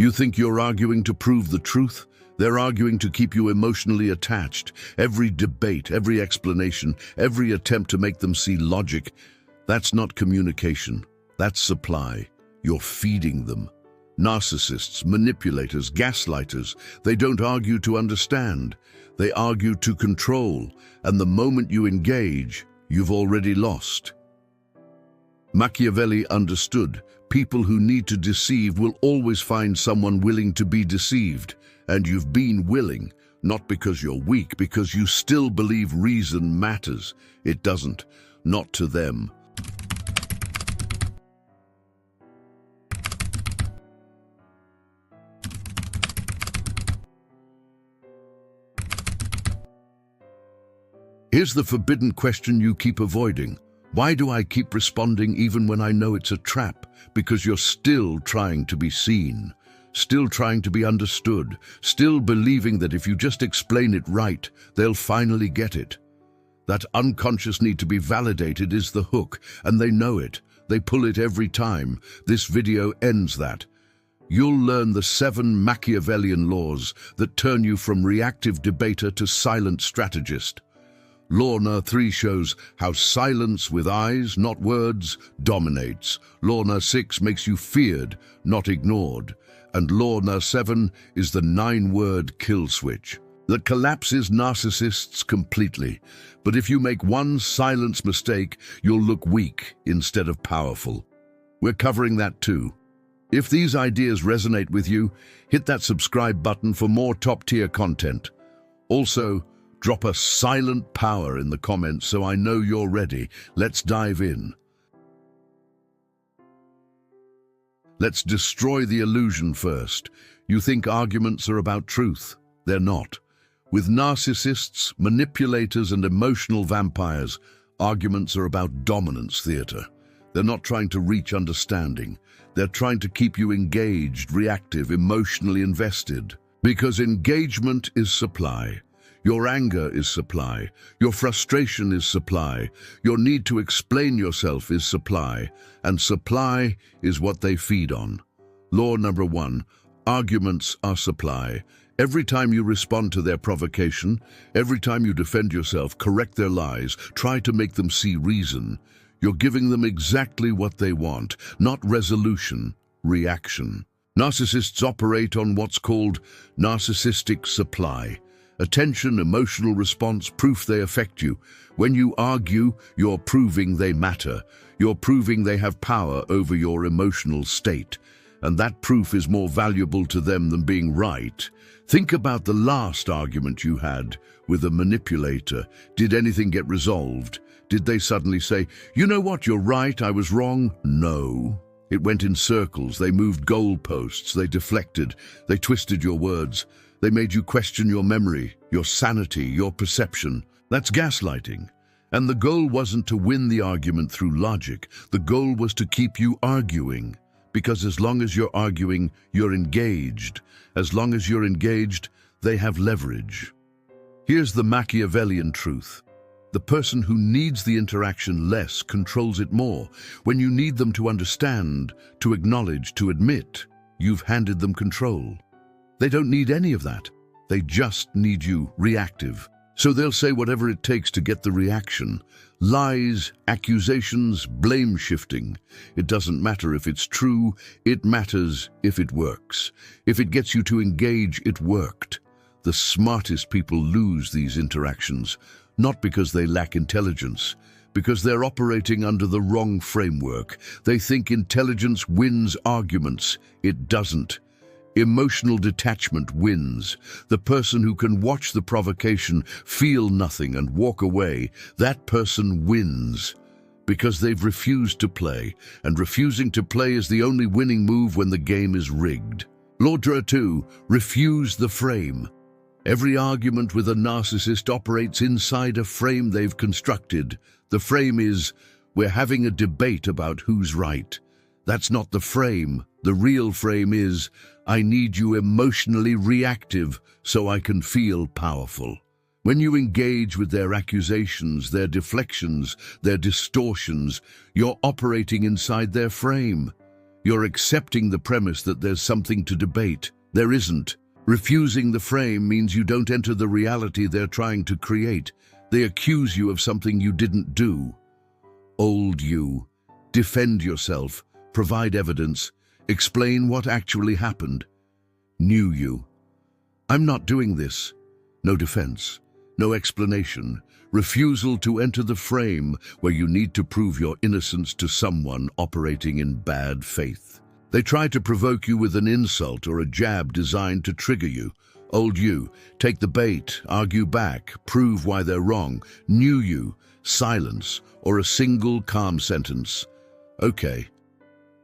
You think you're arguing to prove the truth? They're arguing to keep you emotionally attached. Every debate, every explanation, every attempt to make them see logic, that's not communication. That's supply. You're feeding them. Narcissists, manipulators, gaslighters, they don't argue to understand. They argue to control, and the moment you engage, you've already lost. Machiavelli understood, people who need to deceive will always find someone willing to be deceived. And you've been willing, not because you're weak, because you still believe reason matters. It doesn't, not to them. Here's the forbidden question you keep avoiding. Why do I keep responding even when I know it's a trap? Because you're still trying to be seen. Still trying to be understood, still believing that if you just explain it right, they'll finally get it. That unconscious need to be validated is the hook, and they know it. They pull it every time. This video ends that. You'll learn the 7 Machiavellian laws that turn you from reactive debater to silent strategist. Law No. 3 shows how silence with eyes, not words, dominates. Law No. 6 makes you feared, not ignored. And Law No. 7 is the 9-word kill switch that collapses narcissists completely. But if you make one silence mistake, you'll look weak instead of powerful. We're covering that too. If these ideas resonate with you, hit that subscribe button for more top-tier content. Also, drop a silent power in the comments so I know you're ready. Let's dive in. Let's destroy the illusion first. You think arguments are about truth. They're not. With narcissists, manipulators, and emotional vampires, arguments are about dominance theater. They're not trying to reach understanding. They're trying to keep you engaged, reactive, emotionally invested. Because engagement is supply. Your anger is supply. Your frustration is supply. Your need to explain yourself is supply. And supply is what they feed on. Law number 1, arguments are supply. Every time you respond to their provocation, every time you defend yourself, correct their lies, try to make them see reason, you're giving them exactly what they want, not resolution, reaction. Narcissists operate on what's called narcissistic supply. Attention, emotional response, proof they affect you. When you argue, you're proving they matter. You're proving they have power over your emotional state. And that proof is more valuable to them than being right. Think about the last argument you had with a manipulator. Did anything get resolved? Did they suddenly say, "You know what, you're right, I was wrong"? No. It went in circles. They moved goalposts. They deflected. They twisted your words. They made you question your memory, your sanity, your perception. That's gaslighting. And the goal wasn't to win the argument through logic. The goal was to keep you arguing. Because as long as you're arguing, you're engaged. As long as you're engaged, they have leverage. Here's the Machiavellian truth. The person who needs the interaction less controls it more. When you need them to understand, to acknowledge, to admit, you've handed them control. They don't need any of that. They just need you reactive. So they'll say whatever it takes to get the reaction. Lies, accusations, blame shifting. It doesn't matter if it's true, it matters if it works. If it gets you to engage, it worked. The smartest people lose these interactions, not because they lack intelligence, because they're operating under the wrong framework. They think intelligence wins arguments. It doesn't. Emotional detachment wins. The person who can watch the provocation, feel nothing, and walk away, that person wins. Because they've refused to play, and refusing to play is the only winning move when the game is rigged. Law 2, refuse the frame. Every argument with a narcissist operates inside a frame they've constructed. The frame is, we're having a debate about who's right. That's not the frame. The real frame is, I need you emotionally reactive so I can feel powerful. When you engage with their accusations, their deflections, their distortions, you're operating inside their frame. You're accepting the premise that there's something to debate. There isn't. Refusing the frame means you don't enter the reality they're trying to create. They accuse you of something you didn't do. Old you. Defend yourself. Provide evidence. Explain what actually happened. New you. I'm not doing this. No defense. No explanation. Refusal to enter the frame where you need to prove your innocence to someone operating in bad faith. They try to provoke you with an insult or a jab designed to trigger you. Old you, take the bait, argue back, prove why they're wrong. New you, silence, or a single calm sentence. Okay.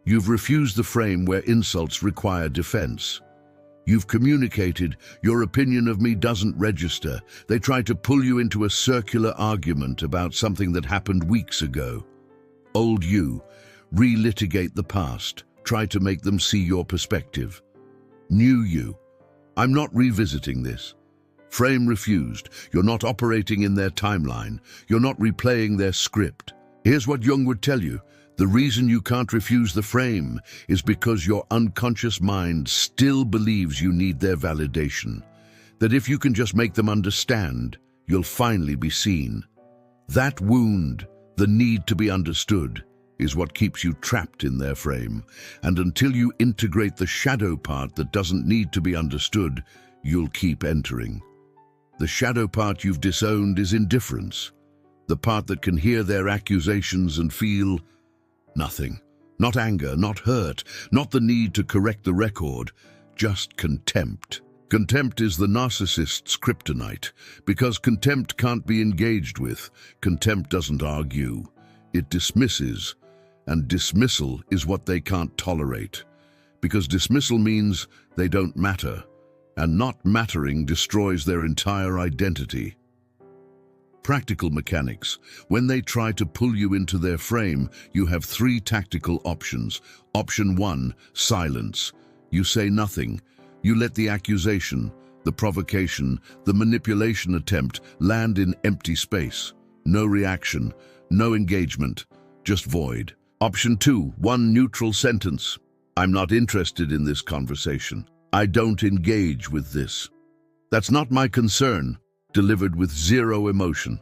You've refused the frame where insults require defense. You've communicated, your opinion of me doesn't register. They try to pull you into a circular argument about something that happened weeks ago. Old you, relitigate the past. Try to make them see your perspective. New you, I'm not revisiting this. Frame refused. You're not operating in their timeline. You're not replaying their script. Here's what Jung would tell you. The reason you can't refuse the frame is because your unconscious mind still believes you need their validation. That if you can just make them understand, you'll finally be seen. That wound, the need to be understood, is what keeps you trapped in their frame. And until you integrate the shadow part that doesn't need to be understood, you'll keep entering. The shadow part you've disowned is indifference. The part that can hear their accusations and feel nothing. Not anger, not hurt, not the need to correct the record, just contempt. Contempt is the narcissist's kryptonite, because contempt can't be engaged with. Contempt doesn't argue. It dismisses, and dismissal is what they can't tolerate. Because dismissal means they don't matter, and not mattering destroys their entire identity. Practical mechanics. When they try to pull you into their frame, you have 3 tactical options. Option 1, silence. You say nothing. You let the accusation, the provocation, the manipulation attempt land in empty space. No reaction, no engagement, just void. Option 2, 1 neutral sentence. I'm not interested in this conversation. I don't engage with this. That's not my concern. Delivered with 0 emotion.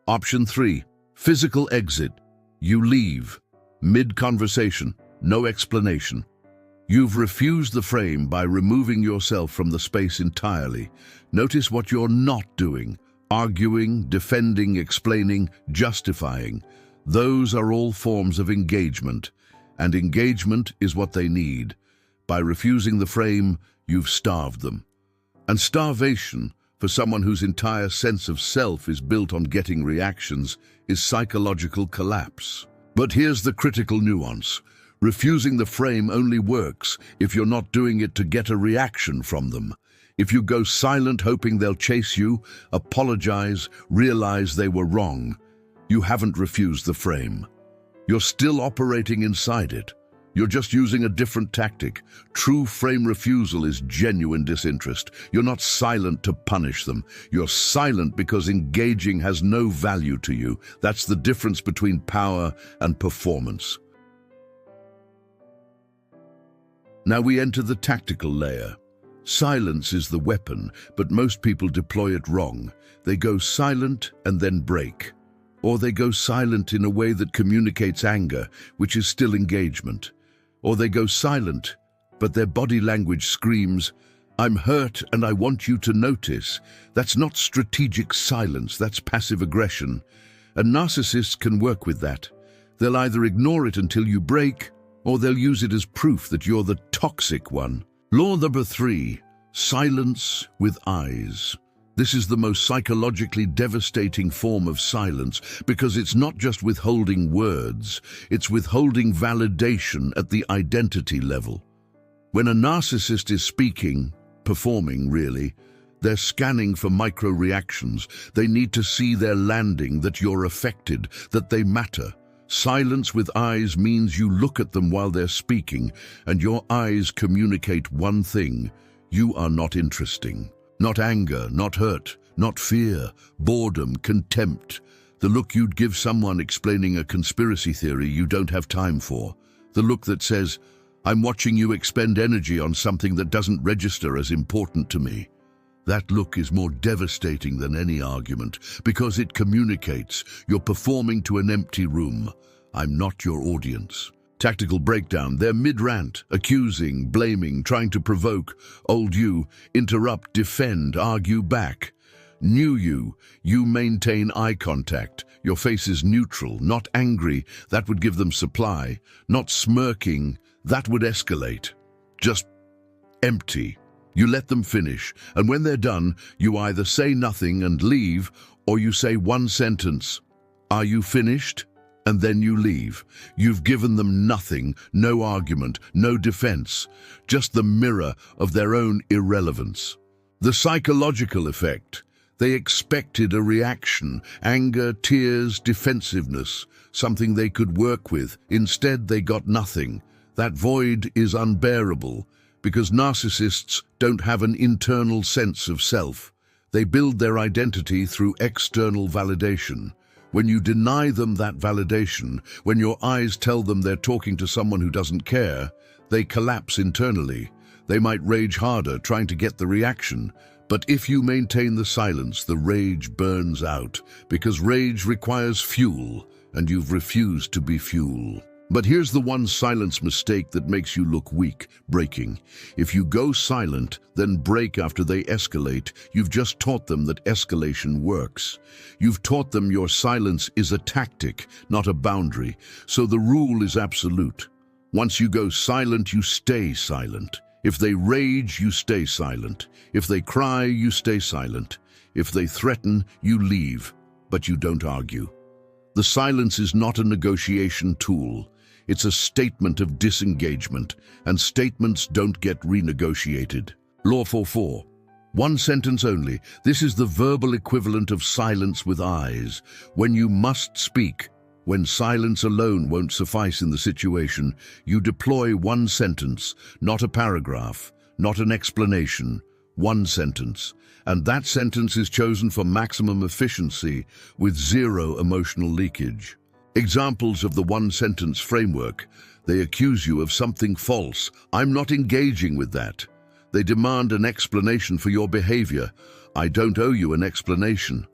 Option 3, physical exit. You leave. Mid-conversation, no explanation. You've refused the frame by removing yourself from the space entirely. Notice what you're not doing. Arguing, defending, explaining, justifying. Those are all forms of engagement, and engagement is what they need. By refusing the frame, you've starved them. And starvation, for someone whose entire sense of self is built on getting reactions, is psychological collapse. But here's the critical nuance. Refusing the frame only works if you're not doing it to get a reaction from them. If you go silent hoping they'll chase you, apologize, realize they were wrong, you haven't refused the frame. You're still operating inside it. You're just using a different tactic. True frame refusal is genuine disinterest. You're not silent to punish them. You're silent because engaging has no value to you. That's the difference between power and performance. Now we enter the tactical layer. Silence is the weapon, but most people deploy it wrong. They go silent and then break. Or they go silent in a way that communicates anger, which is still engagement. Or they go silent, but their body language screams, I'm hurt and I want you to notice. That's not strategic silence, that's passive aggression. And narcissists can work with that. They'll either ignore it until you break, or they'll use it as proof that you're the toxic one. Law number 3, silence with eyes. This is the most psychologically devastating form of silence because it's not just withholding words, it's withholding validation at the identity level. When a narcissist is speaking, performing really, they're scanning for micro-reactions. They need to see their landing, that you're affected, that they matter. Silence with eyes means you look at them while they're speaking, and your eyes communicate one thing: you are not interesting. Not anger, not hurt, not fear, boredom, contempt. The look you'd give someone explaining a conspiracy theory you don't have time for. The look that says, I'm watching you expend energy on something that doesn't register as important to me. That look is more devastating than any argument because it communicates you're performing to an empty room. I'm not your audience. Tactical breakdown. They're mid-rant, accusing, blaming, trying to provoke. Old you, interrupt, defend, argue back. New you maintain eye contact. Your face is neutral, not angry. That would give them supply. Not smirking. That would escalate. Just empty. You let them finish, and when they're done, you either say nothing and leave, or you say one sentence, "Are you finished?" And then you leave. You've given them nothing, no argument, no defense, just the mirror of their own irrelevance. The psychological effect. They expected a reaction, anger, tears, defensiveness, something they could work with. Instead, they got nothing. That void is unbearable, because narcissists don't have an internal sense of self. They build their identity through external validation. When you deny them that validation, when your eyes tell them they're talking to someone who doesn't care, they collapse internally. They might rage harder, trying to get the reaction. But if you maintain the silence, the rage burns out, because rage requires fuel, and you've refused to be fuel. But here's the one silence mistake that makes you look weak, breaking. If you go silent, then break after they escalate, you've just taught them that escalation works. You've taught them your silence is a tactic, not a boundary, so the rule is absolute. Once you go silent, you stay silent. If they rage, you stay silent. If they cry, you stay silent. If they threaten, you leave, but you don't argue. The silence is not a negotiation tool. It's a statement of disengagement, and statements don't get renegotiated. Law 4.4. One sentence only. This is the verbal equivalent of silence with eyes. When you must speak, when silence alone won't suffice in the situation, you deploy one sentence, not a paragraph, not an explanation, one sentence. And that sentence is chosen for maximum efficiency with zero emotional leakage. Examples of the one-sentence framework. They accuse you of something false. I'm not engaging with that. They demand an explanation for your behavior. I don't owe you an explanation.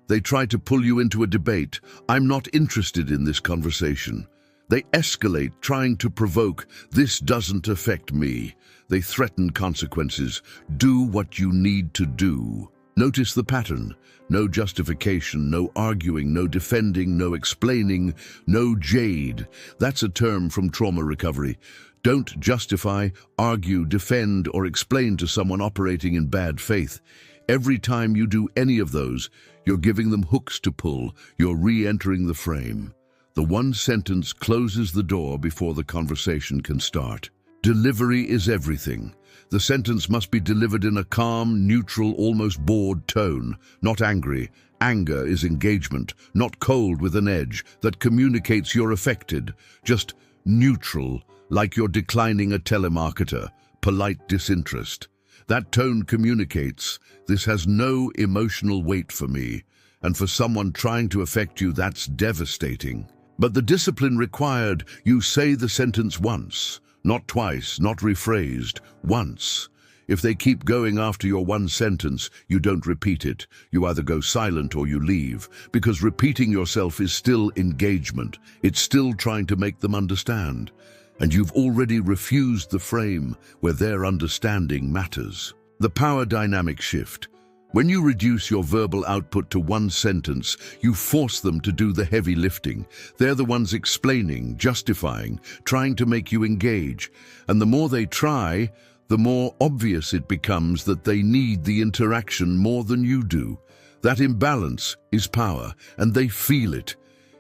They try to pull you into a debate. I'm not interested in this conversation. They escalate, trying to provoke. This doesn't affect me. They threaten consequences. Do what you need to do. Notice the pattern. No justification, no arguing, no defending, no explaining, no jade. That's a term from trauma recovery. Don't justify, argue, defend, or explain to someone operating in bad faith. Every time you do any of those, you're giving them hooks to pull. You're re-entering the frame. The one sentence closes the door before the conversation can start. Delivery is everything. The sentence must be delivered in a calm, neutral, almost bored tone, not angry. Anger is engagement, not cold with an edge that communicates you're affected, just neutral, like you're declining a telemarketer, polite disinterest. That tone communicates, this has no emotional weight for me, and for someone trying to affect you, that's devastating. But the discipline required, you say the sentence once, not twice, not rephrased, once. If they keep going after your one sentence, you don't repeat it. You either go silent or you leave, because repeating yourself is still engagement. It's still trying to make them understand. And you've already refused the frame where their understanding matters. The power dynamic shift. When you reduce your verbal output to one sentence, you force them to do the heavy lifting. They're the ones explaining, justifying, trying to make you engage. And the more they try, the more obvious it becomes that they need the interaction more than you do. That imbalance is power, and they feel it.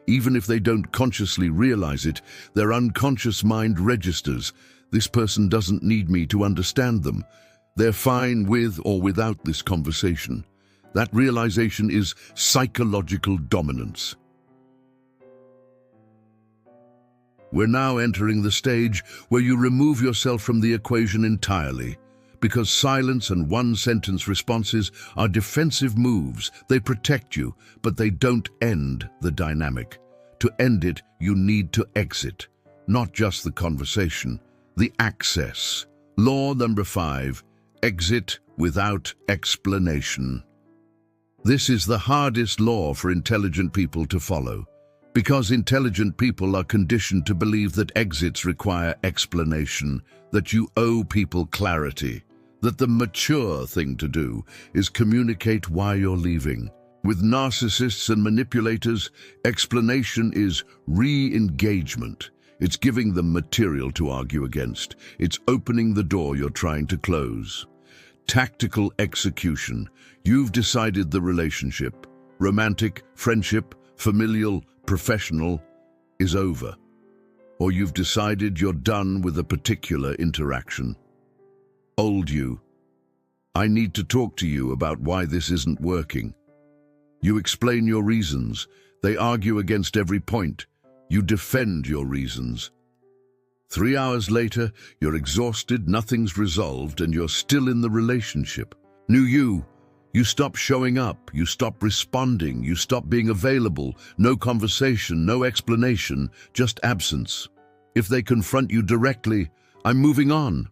Even if they don't consciously realize it, their unconscious mind registers. This person doesn't need me to understand them. They're fine with or without this conversation. That realization is psychological dominance. We're now entering the stage where you remove yourself from the equation entirely, because silence and one-sentence responses are defensive moves. They protect you, but they don't end the dynamic. To end it, you need to exit, not just the conversation, The access. Law number 5. Exit without explanation. This is the hardest law for intelligent people to follow, because intelligent people are conditioned to believe that exits require explanation, that you owe people clarity, that the mature thing to do is communicate why you're leaving. With narcissists and manipulators, explanation is re-engagement. It's giving them material to argue against. It's opening the door you're trying to close. Tactical execution. You've decided the relationship, romantic, friendship, familial, professional, is over. Or you've decided you're done with a particular interaction. Old you. I need to talk to you about why this isn't working. You explain your reasons. They argue against every point. You defend your reasons. 3 hours later, you're exhausted, nothing's resolved, and you're still in the relationship. New you. You stop showing up, you stop responding, you stop being available. No conversation, no explanation, just absence. If they confront you directly, I'm moving on.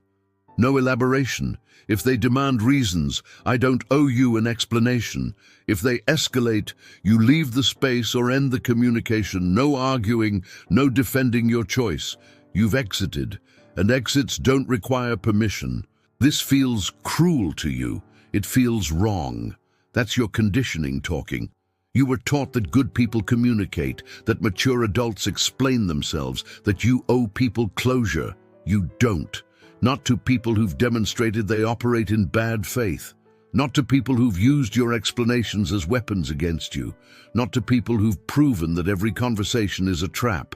No elaboration. If they demand reasons, I don't owe you an explanation. If they escalate, you leave the space or end the communication. No arguing, no defending your choice. You've exited, and exits don't require permission. This feels cruel to you. It feels wrong. That's your conditioning talking. You were taught that good people communicate, that mature adults explain themselves, that you owe people closure. You don't. Not to people who've demonstrated they operate in bad faith. Not to people who've used your explanations as weapons against you. Not to people who've proven that every conversation is a trap.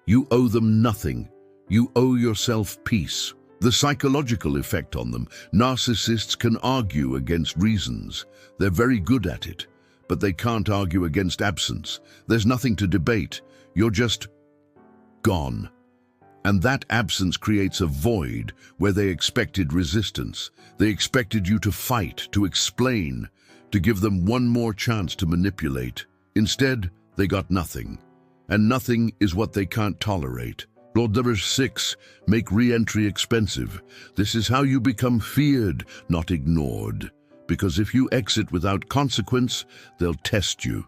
You owe them nothing. You owe yourself peace. The psychological effect on them. Narcissists can argue against reasons. They're very good at it. But they can't argue against absence. There's nothing to debate. You're just gone. And that absence creates a void where they expected resistance. They expected you to fight, to explain, to give them one more chance to manipulate. Instead, they got nothing. And nothing is what they can't tolerate. Law number 6, make re-entry expensive. This is how you become feared, not ignored. Because if you exit without consequence, they'll test you.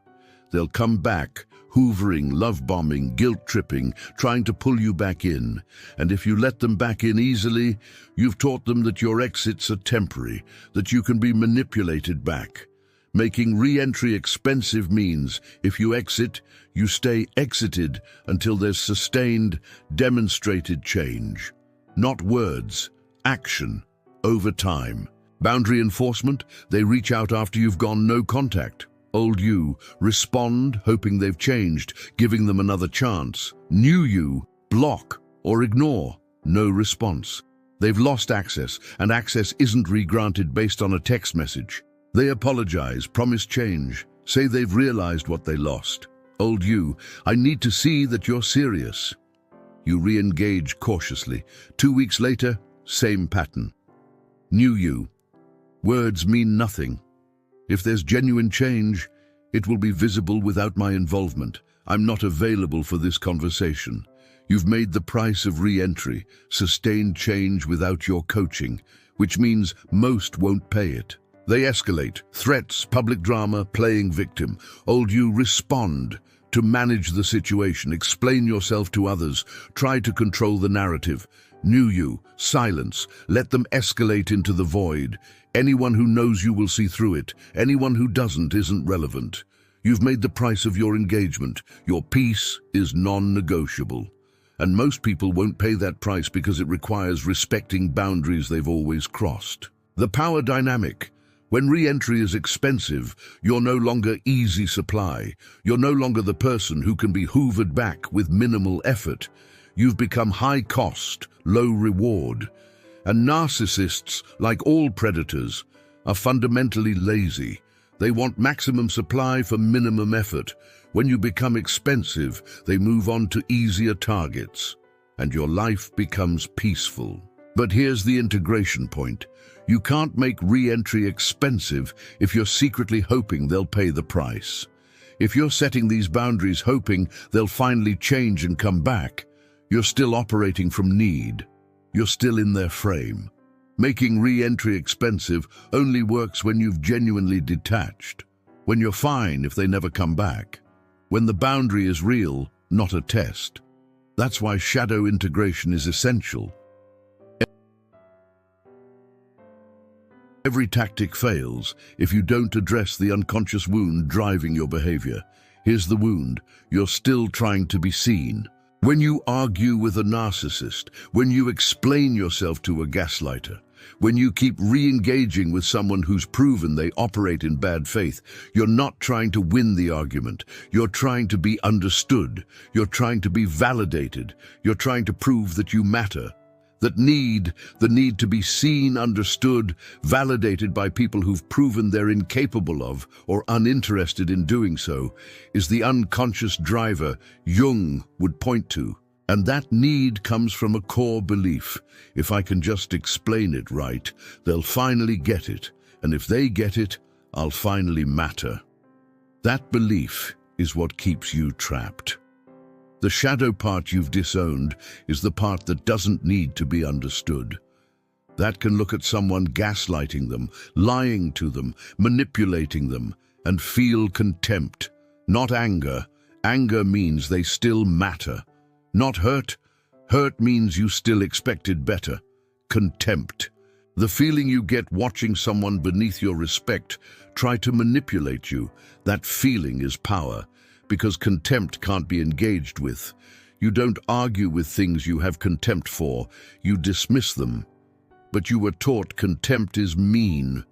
They'll come back, hoovering, love-bombing, guilt-tripping, trying to pull you back in. And if you let them back in easily, you've taught them that your exits are temporary, that you can be manipulated back. Making re-entry expensive means, if you exit, you stay exited until there's sustained, demonstrated change. Not words, action, over time. Boundary enforcement, they reach out after you've gone no contact. Old you, respond, hoping they've changed, giving them another chance. New you, block or ignore, no response. They've lost access, and access isn't re-granted based on a text message. They apologize, promise change, say they've realized what they lost. Old you, I need to see that you're serious. You re-engage cautiously. 2 weeks later, same pattern. New you, words mean nothing. If there's genuine change, it will be visible without my involvement. I'm not available for this conversation. You've made the price of re-entry, sustained change without your coaching, which means most won't pay it. They escalate, threats, public drama, playing victim. Old you, respond to manage the situation, explain yourself to others, try to control the narrative. New you, silence, let them escalate into the void. Anyone who knows you will see through it. Anyone who doesn't isn't relevant. You've made the price of your engagement. Your peace is non-negotiable. And most people won't pay that price because it requires respecting boundaries they've always crossed. The power dynamic. When re-entry is expensive, you're no longer easy supply. You're no longer the person who can be hoovered back with minimal effort. You've become high cost, low reward. And narcissists, like all predators, are fundamentally lazy. They want maximum supply for minimum effort. When you become expensive, they move on to easier targets, and your life becomes peaceful. But here's the integration point. You can't make re-entry expensive if you're secretly hoping they'll pay the price. If you're setting these boundaries hoping they'll finally change and come back, you're still operating from need. You're still in their frame. Making re-entry expensive only works when you've genuinely detached, when you're fine if they never come back, when the boundary is real, not a test. That's why shadow integration is essential. Every tactic fails if you don't address the unconscious wound driving your behavior. Here's the wound: you're still trying to be seen. When you argue with a narcissist, when you explain yourself to a gaslighter, when you keep re-engaging with someone who's proven they operate in bad faith, you're not trying to win the argument. You're trying to be understood. You're trying to be validated. You're trying to prove that you matter. The need to be seen, understood, validated by people who've proven they're incapable of or uninterested in doing so, is the unconscious driver Jung would point to. And that need comes from a core belief: if I can just explain it right, they'll finally get it. And if they get it, I'll finally matter. That belief is what keeps you trapped. The shadow part you've disowned is the part that doesn't need to be understood. That can look at someone gaslighting them, lying to them, manipulating them, and feel contempt. Not anger. Anger means they still matter. Not hurt. Hurt means you still expected better. Contempt. The feeling you get watching someone beneath your respect try to manipulate you, that feeling is power. Because contempt can't be engaged with. You don't argue with things you have contempt for, you dismiss them. But you were taught contempt is mean,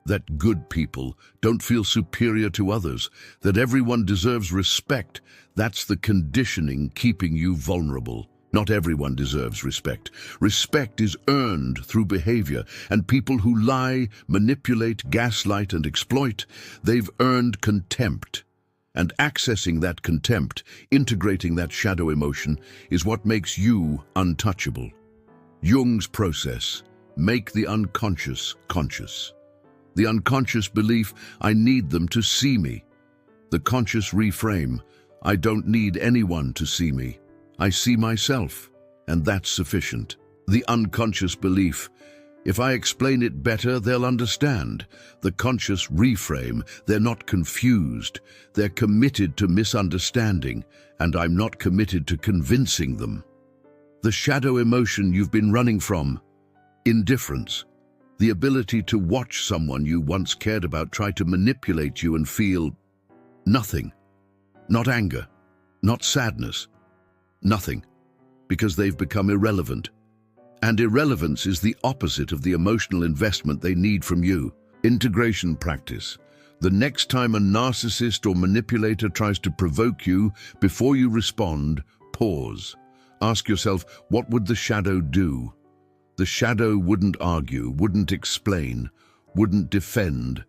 that good people don't feel superior to others, that everyone deserves respect. That's the conditioning keeping you vulnerable. Not everyone deserves respect. Respect is earned through behavior, and people who lie, manipulate, gaslight, and exploit, they've earned contempt. And accessing that contempt, integrating that shadow emotion, is what makes you untouchable. Jung's process: make the unconscious conscious. The unconscious belief: I need them to see me. The conscious reframe: I don't need anyone to see me. I see myself, and that's sufficient. The unconscious belief: if I explain it better, they'll understand. The conscious reframe: they're not confused. They're committed to misunderstanding, and I'm not committed to convincing them. The shadow emotion you've been running from: indifference. The ability to watch someone you once cared about try to manipulate you and feel nothing. Not anger, not sadness, nothing, because they've become irrelevant. And irrelevance is the opposite of the emotional investment they need from you. Integration practice. The next time a narcissist or manipulator tries to provoke you, before you respond, pause. Ask yourself, what would the shadow do? The shadow wouldn't argue, wouldn't explain, wouldn't defend.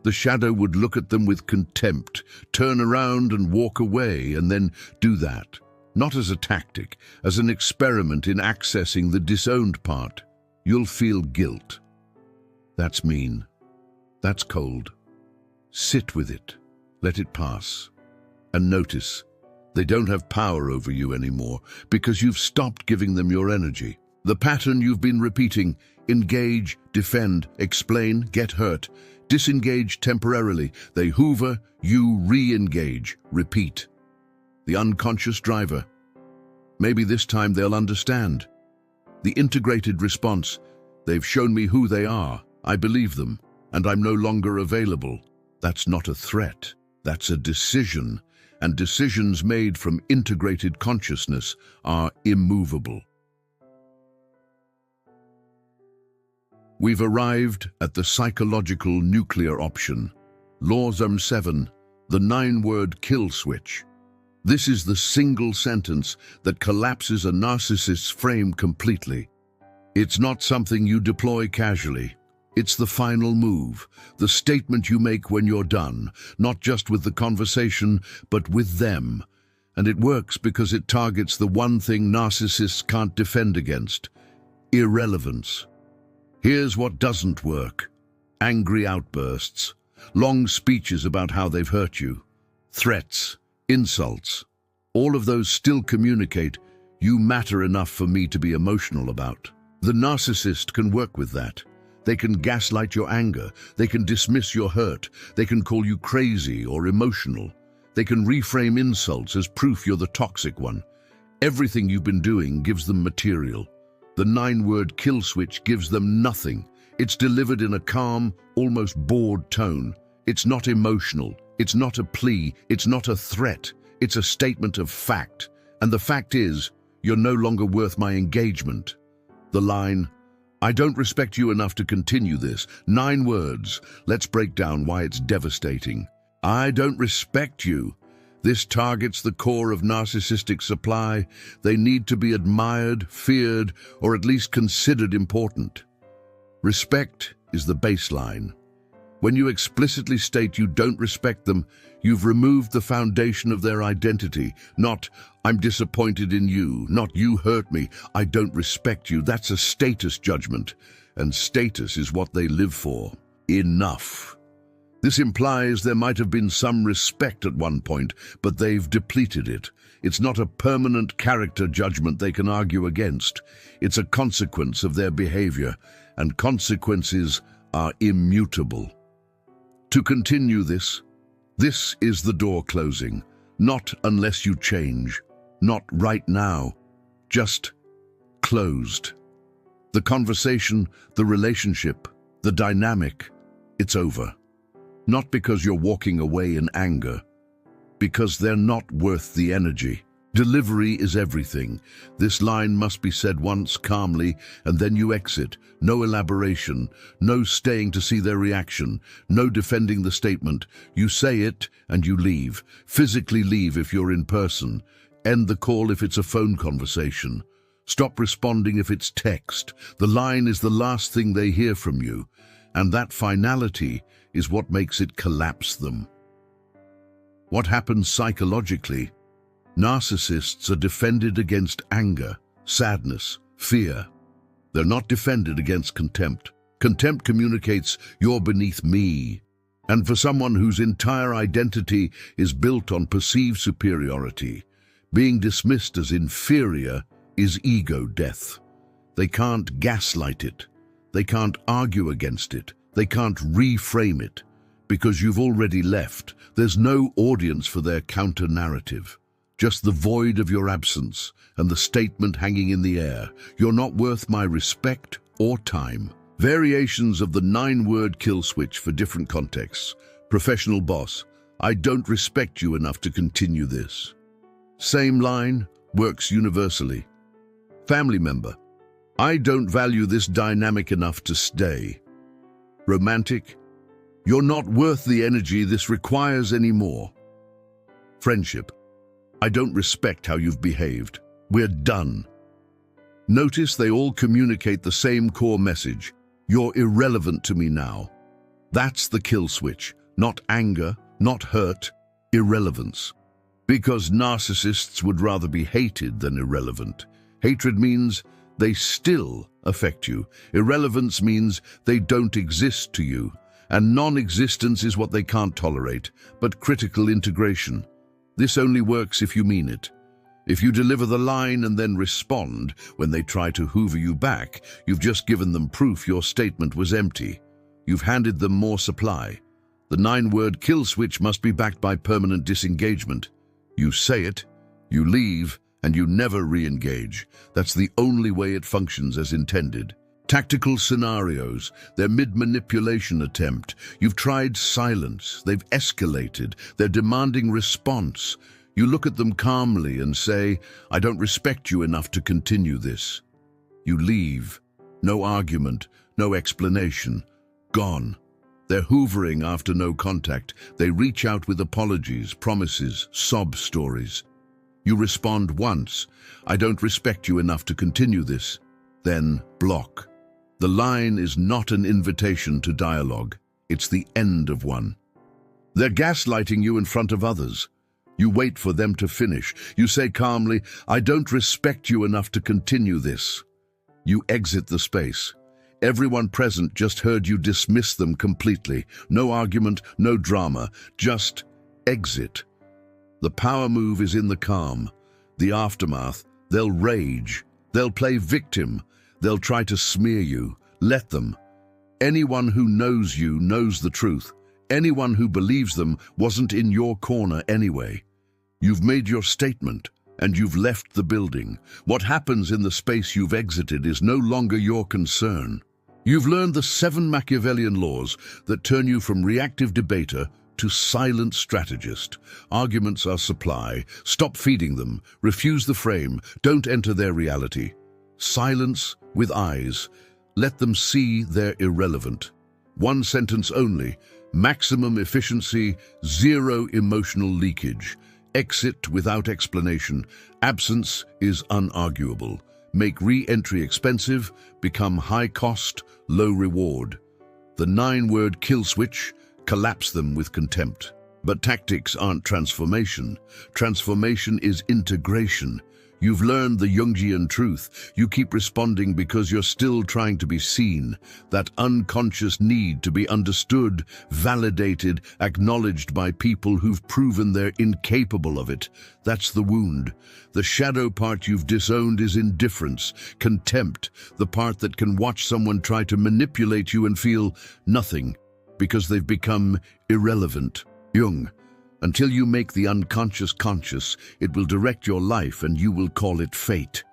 The shadow would look at them with contempt, turn around and walk away, and then do that. Not as a tactic, as an experiment in accessing the disowned part. You'll feel guilt. That's mean. That's cold. Sit with it. Let it pass. And notice, they don't have power over you anymore because you've stopped giving them your energy. The pattern you've been repeating: engage, defend, explain, get hurt. Disengage temporarily. They hoover, you re-engage. Repeat. The unconscious driver. Maybe this time they'll understand. The integrated response: they've shown me who they are. I believe them, and I'm no longer available. That's not a threat. That's a decision. And decisions made from integrated consciousness are immovable. We've arrived at the psychological nuclear option. Law 7, the 9-word kill switch. This is the single sentence that collapses a narcissist's frame completely. It's not something you deploy casually. It's the final move, the statement you make when you're done, not just with the conversation, but with them. And it works because it targets the one thing narcissists can't defend against: irrelevance. Here's what doesn't work: angry outbursts, long speeches about how they've hurt you, threats, insults. All of those still communicate, you matter enough for me to be emotional about. The narcissist can work with that. They can gaslight your anger. They can dismiss your hurt. They can call you crazy or emotional. They can reframe insults as proof you're the toxic one. Everything you've been doing gives them material. The 9-word kill switch gives them nothing. It's delivered in a calm, almost bored tone. It's not emotional. It's not a plea. It's not a threat. It's a statement of fact. And the fact is, you're no longer worth my engagement. The line, "I don't respect you enough to continue this." 9 words. Let's break down why it's devastating. I don't respect you. This targets the core of narcissistic supply. They need to be admired, feared, or at least considered important. Respect is the baseline. When you explicitly state you don't respect them, you've removed the foundation of their identity. Not, "I'm disappointed in you," not, "You hurt me, I don't respect you." That's a status judgment, and status is what they live for. Enough. This implies there might have been some respect at one point, but they've depleted it. It's not a permanent character judgment they can argue against. It's a consequence of their behavior, and consequences are immutable. To continue this is the door closing. Not unless you change. Not right now. Just closed. The conversation, the relationship, the dynamic, it's over. Not because you're walking away in anger, because they're not worth the energy. Delivery is everything. This line must be said once calmly, and then you exit. No elaboration, no staying to see their reaction, no defending the statement. You say it and you leave. Physically leave if you're in person. End the call if it's a phone conversation. Stop responding if it's text. The line is the last thing they hear from you, and that finality is what makes it collapse them. What happens psychologically? Narcissists are defended against anger, sadness, fear. They're not defended against contempt. Contempt communicates, "You're beneath me." And for someone whose entire identity is built on perceived superiority, being dismissed as inferior is ego death. They can't gaslight it. They can't argue against it. They can't reframe it. Because you've already left, there's no audience for their counter-narrative. Just the void of your absence and the statement hanging in the air, "You're not worth my respect or time." Variations of the 9-word kill switch for different contexts. Professional boss, "I don't respect you enough to continue this." Same line, works universally. Family member, "I don't value this dynamic enough to stay." Romantic, "You're not worth the energy this requires anymore." Friendship, "I don't respect how you've behaved. We're done." Notice they all communicate the same core message. You're irrelevant to me now. That's the kill switch. Not anger, not hurt, irrelevance. Because narcissists would rather be hated than irrelevant. Hatred means they still affect you. Irrelevance means they don't exist to you. And non-existence is what they can't tolerate, but critical integration. This only works if you mean it. If you deliver the line and then respond when they try to hoover you back, you've just given them proof your statement was empty. You've handed them more supply. The 9-word kill switch must be backed by permanent disengagement. You say it, you leave, and you never re-engage. That's the only way it functions as intended. Tactical scenarios, their mid-manipulation attempt. You've tried silence, they've escalated, they're demanding response. You look at them calmly and say, "I don't respect you enough to continue this." You leave. No argument, no explanation. Gone. They're hoovering after no contact. They reach out with apologies, promises, sob stories. You respond once, "I don't respect you enough to continue this." Then block. The line is not an invitation to dialogue. It's the end of one. They're gaslighting you in front of others. You wait for them to finish. You say calmly, "I don't respect you enough to continue this." You exit the space. Everyone present just heard you dismiss them completely. No argument, no drama, just exit. The power move is in the calm. The aftermath, they'll rage. They'll play victim. They'll try to smear you. Let them. Anyone who knows you knows the truth. Anyone who believes them wasn't in your corner anyway. You've made your statement, and you've left the building. What happens in the space you've exited is no longer your concern. You've learned the 7 Machiavellian laws that turn you from reactive debater to silent strategist. Arguments are supply. Stop feeding them. Refuse the frame. Don't enter their reality. Silence with eyes. Let them see they're irrelevant. One sentence only. Maximum efficiency, zero emotional leakage. Exit without explanation. Absence is unarguable. Make re-entry expensive, become high cost, low reward. The 9-word kill switch, collapse them with contempt. But tactics aren't transformation. Transformation is integration. You've learned the Jungian truth. You keep responding because you're still trying to be seen. That unconscious need to be understood, validated, acknowledged by people who've proven they're incapable of it. That's the wound. The shadow part you've disowned is indifference, contempt, the part that can watch someone try to manipulate you and feel nothing because they've become irrelevant. Jung. Until you make the unconscious conscious, it will direct your life and you will call it fate.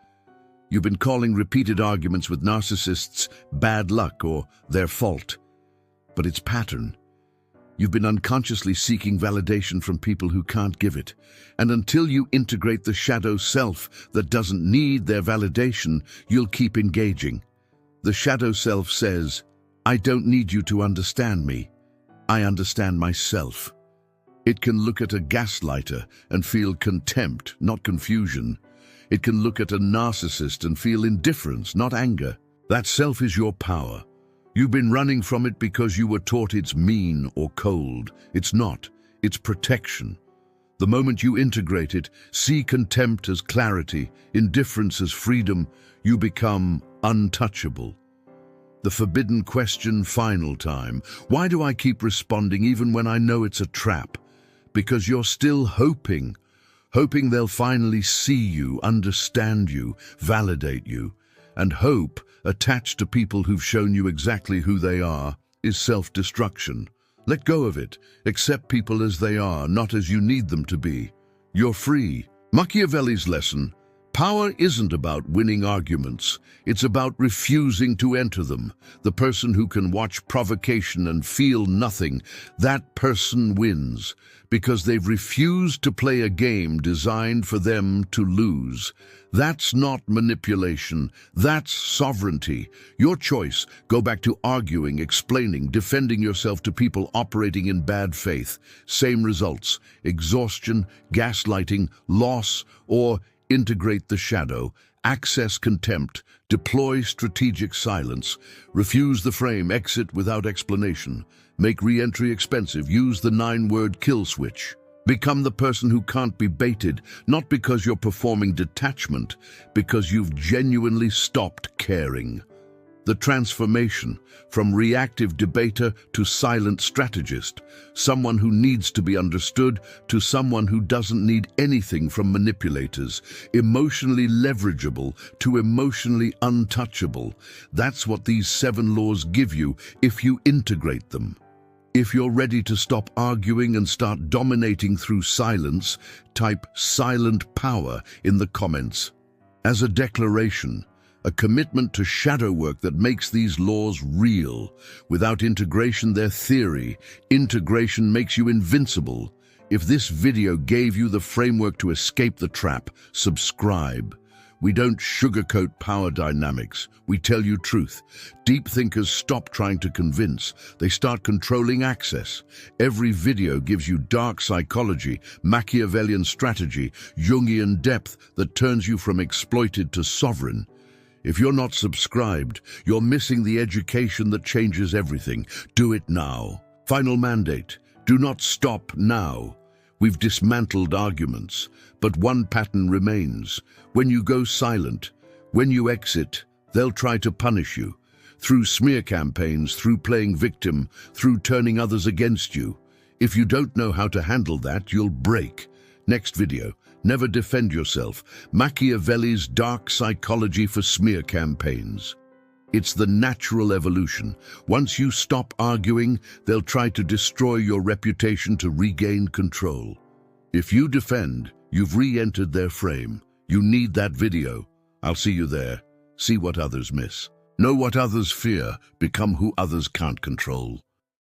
You've been calling repeated arguments with narcissists bad luck or their fault. But it's pattern. You've been unconsciously seeking validation from people who can't give it. And until you integrate the shadow self that doesn't need their validation, you'll keep engaging. The shadow self says, I don't need you to understand me. I understand myself. It can look at a gaslighter and feel contempt, not confusion. It can look at a narcissist and feel indifference, not anger. That self is your power. You've been running from it because you were taught it's mean or cold. It's not. It's protection. The moment you integrate it, see contempt as clarity, indifference as freedom, you become untouchable. The forbidden question, final time. Why do I keep responding even when I know it's a trap? Because you're still hoping they'll finally see you, understand you, validate you. And hope, attached to people who've shown you exactly who they are, is self-destruction. Let go of it. Accept people as they are, not as you need them to be. You're free. Machiavelli's lesson: power isn't about winning arguments. It's about refusing to enter them. The person who can watch provocation and feel nothing, that person wins, because they've refused to play a game designed for them to lose. That's not manipulation. That's sovereignty. Your choice. Go back to arguing, explaining, defending yourself to people operating in bad faith. Same results: exhaustion, gaslighting, loss, or integrate the shadow, access contempt, deploy strategic silence, refuse the frame, exit without explanation, make re-entry expensive, use the 9-word kill switch. Become the person who can't be baited, not because you're performing detachment, because you've genuinely stopped caring. The transformation from reactive debater to silent strategist, someone who needs to be understood to someone who doesn't need anything from manipulators, emotionally leverageable to emotionally untouchable. That's what these 7 laws give you if you integrate them. If you're ready to stop arguing and start dominating through silence, type silent power in the comments. As a declaration, a commitment to shadow work that makes these laws real. Without integration, they're theory. Integration makes you invincible. If this video gave you the framework to escape the trap, subscribe. We don't sugarcoat power dynamics. We tell you truth. Deep thinkers stop trying to convince. They start controlling access. Every video gives you dark psychology, Machiavellian strategy, Jungian depth that turns you from exploited to sovereign. If you're not subscribed, you're missing the education that changes everything. Do it now. Final mandate: do not stop now. We've dismantled arguments, but one pattern remains. When you go silent, when you exit, they'll try to punish you. Through smear campaigns, through playing victim, through turning others against you. If you don't know how to handle that, you'll break. Next video: never defend yourself. Machiavelli's dark psychology for smear campaigns. It's the natural evolution. Once you stop arguing, they'll try to destroy your reputation to regain control. If you defend, you've re-entered their frame. You need that video. I'll see you there. See what others miss. Know what others fear. Become who others can't control.